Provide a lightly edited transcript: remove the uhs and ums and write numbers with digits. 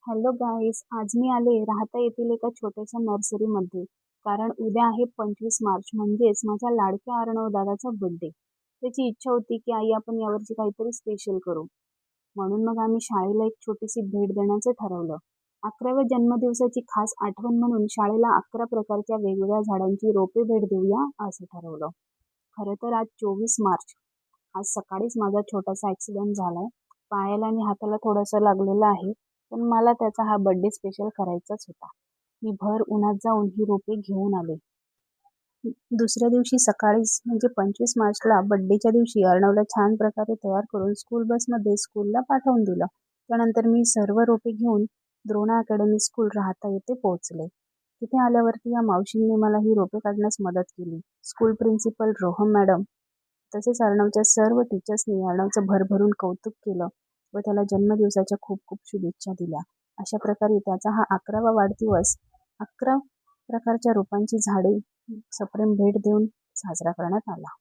Hello guys, आज मी आले राहता येथील एका छोट्याशा नर्सरीमध्ये. कारण उद्या आहे 25 मार्च, म्हणजेच माझ्या लाडक्या अर्णव दादाचा बर्थडे. त्याची इच्छा होती की आई आपण यावर्षी काहीतरी स्पेशल करू. म्हणून मग आम्ही शाळेला एक छोटीशी भेट देण्याचं ठरवलं. 11व्या जन्मदिवसाची खास आठवण म्हणून शाळेला 11 प्रकारच्या वेगवेगळ्या झाडांची रोपे भेट देऊया असं ठरवलं. खरं तर आज 24 मार्च, आज सकाळीच माझा छोटासा ॲक्सिडेंट झालाय. पायाला आणि हाताला थोडंसं लागलेलं आहे. पण मला त्याचा हा बर्थडे स्पेशल करायचाच होता. मी भर उन्हात जाऊन ही रोपे घेऊन आले. दुसऱ्या दिवशी सकाळीच म्हणजे 25 मार्चला बर्थडेच्या दिवशी अर्णवला छान प्रकारे तयार करून स्कूल बसमध्ये स्कूलला पाठवून दिलं. त्यानंतर मी सर्व रोपे घेऊन द्रोणा अकॅडमी स्कूल राहता येथे पोहोचले. तिथे आल्यावरती या मावशींनी मला ही रोपे काढण्यास मदत केली. स्कूल प्रिन्सिपल रोहम मॅडम तसेच अर्णवच्या सर्व टीचर्सनी अर्णवचं भरभरून कौतुक केलं व त्याला जन्मदिवसाच्या खूप खूप शुभेच्छा दिल्या. अशा प्रकारे त्याचा हा 11वा वाढदिवस 11 प्रकारच्या रोपांची झाडे सप्रेम भेट देऊन साजरा करण्यात आला.